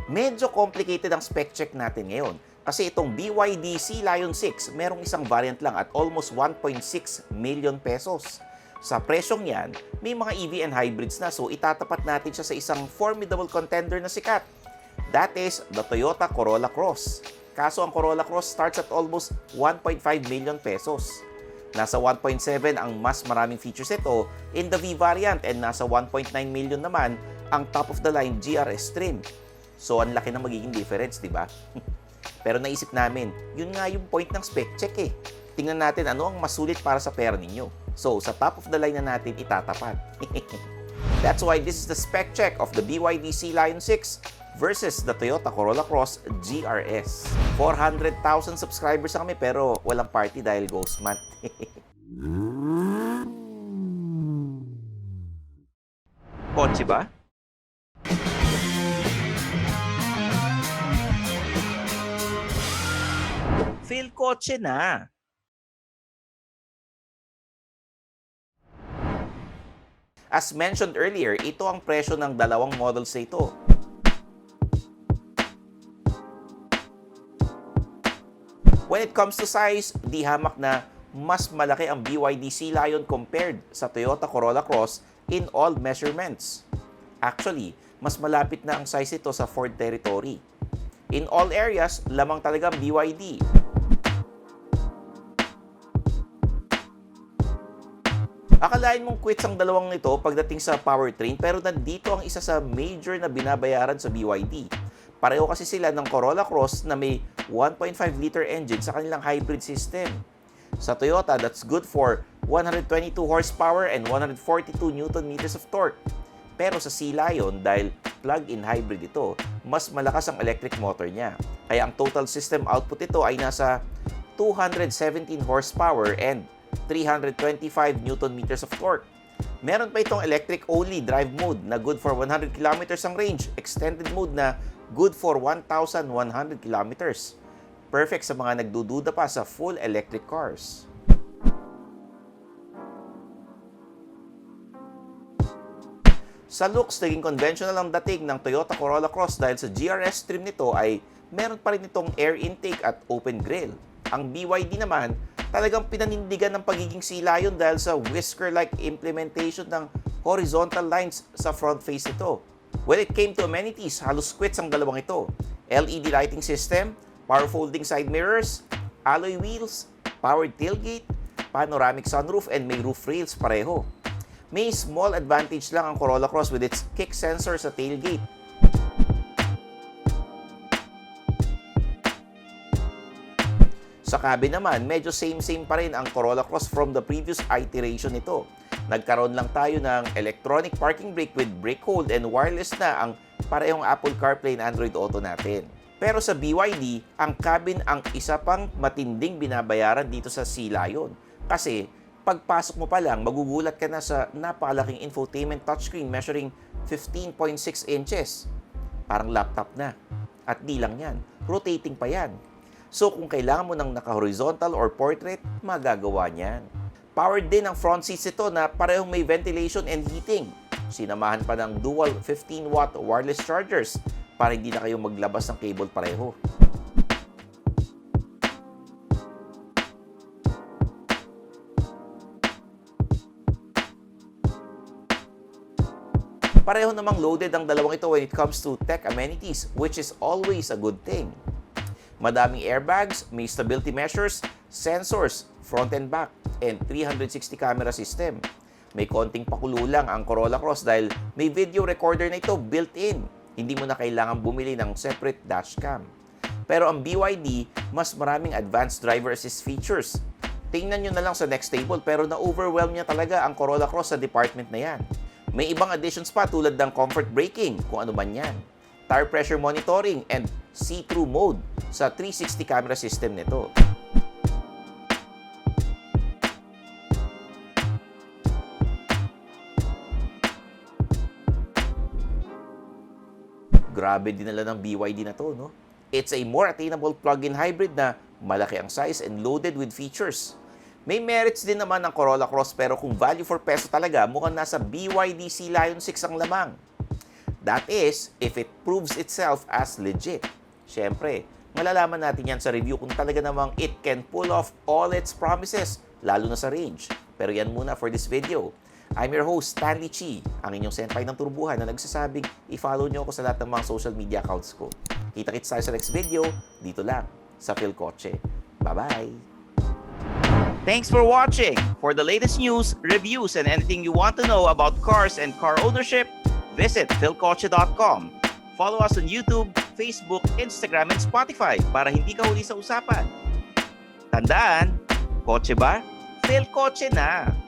Medyo complicated ang spec check natin ngayon kasi itong BYD Sea Lion 6 merong isang variant lang at almost 1.6 million pesos. Sa presyong yan, may mga EV and hybrids na so itatapat natin siya sa isang formidable contender na sikat. That is the Toyota Corolla Cross. Kaso ang Corolla Cross starts at almost 1.5 million pesos. Nasa 1.7 ang mas maraming features ito in the V variant and nasa 1.9 million naman ang top-of-the-line GRS trim. So, ang laki ng magiging difference, di ba? Pero naisip namin, yun nga yung point ng spec check eh. Tingnan natin ano ang mas sulit para sa pera ninyo. So, sa top-of-the-line na natin itatapat. That's why this is the spec check of the BYD Sea Lion 6 versus the Toyota Corolla Cross GRS. 400,000 subscribers na kami pero walang party dahil ghost month. Kotse ba? Feel kotse na. As mentioned earlier, ito ang presyo ng dalawang models na ito. When it comes to size, di hamak na mas malaki ang BYD Sea Lion compared sa Toyota Corolla Cross in all measurements. Actually, mas malapit na ang size ito sa Ford territory. In all areas, lamang talaga ang BYD. Akalain mong quits ang dalawang nito pagdating sa powertrain pero nandito ang isa sa major na binabayaran sa BYD. Pareho kasi sila ng Corolla Cross na may 1.5-liter engine sa kanilang hybrid system. Sa Toyota, that's good for 122 horsepower and 142 Nm of torque. Pero sa Sea Lion, dahil plug-in hybrid ito, mas malakas ang electric motor niya. Kaya ang total system output ito ay nasa 217 horsepower and 325 Nm of torque. Meron pa itong electric-only drive mode na good for 100 km ang range, extended mode na good for 1,100 km. Perfect sa mga nagdududa pa sa full electric cars. Sa looks, naging conventional ang dating ng Toyota Corolla Cross dahil sa GRS trim nito ay meron pa rin itong air intake at open grille. Ang BYD naman, talagang pinanindigan ng pagiging Sea Lion dahil sa whisker-like implementation ng horizontal lines sa front face nito. When it came to amenities, halos quits ang dalawang ito. LED lighting system, power folding side mirrors, alloy wheels, powered tailgate, panoramic sunroof, and may roof rails pareho. May small advantage lang ang Corolla Cross with its kick sensor sa tailgate. Sa cabin naman, medyo same-same pa rin ang Corolla Cross from the previous iteration nito. Nagkaroon lang tayo ng electronic parking brake with brake hold and wireless na ang parehong Apple CarPlay and Android Auto natin. Pero sa BYD, ang cabin ang isa pang matinding binabayaran dito sa Sea Lion. Kasi pagpasok mo pa lang, magugulat ka na sa napakalaking infotainment touchscreen measuring 15.6 inches. Parang laptop na. At di lang yan, rotating pa yan. So kung kailangan mo ng naka-horizontal or portrait, magagawa niyan. Powered din ang front seats ito na parehong may ventilation and heating. Sinamahan pa ng dual 15-watt wireless chargers para hindi na kayo maglabas ng cable pareho. Pareho namang loaded ang dalawang ito when it comes to tech amenities, which is always a good thing. Madaming airbags, may stability measures, sensors, front and back, and 360 camera system. May konting pakulo lang ang Corolla Cross dahil may video recorder na ito built-in. Hindi mo na kailangan bumili ng separate dashcam. Pero ang BYD, mas maraming advanced driver assist features. Tingnan nyo na lang sa next table pero na-overwhelm niya talaga ang Corolla Cross sa department na yan. May ibang additions pa tulad ng comfort braking, kung ano man yan. Tire pressure monitoring, and see-through mode sa 360 camera system nito. Grabe dinala ng BYD na to, no? It's a more attainable plug-in hybrid na malaki ang size and loaded with features. May merits din naman ng Corolla Cross pero kung value for peso talaga, mukhang nasa BYD Sea Lion 6 ang lamang. That is, if it proves itself as legit. Siyempre, malalaman natin yan sa review kung talaga namang it can pull off all its promises, lalo na sa range. Pero yan muna for this video. I'm your host, Stanley Chi, ang inyong senpai ng turbuhan na nagsasabing i-follow nyo ako sa lahat ng mga social media accounts ko. Kita-kits tayo sa next video, dito lang, sa Philcoche. Bye-bye! Thanks for watching! For the latest news, reviews, and anything you want to know about cars and car ownership, visit philcoche.com. Follow us on YouTube, Facebook, Instagram, and Spotify para hindi ka huli sa usapan. Tandaan, kotse ba? Philcoche na!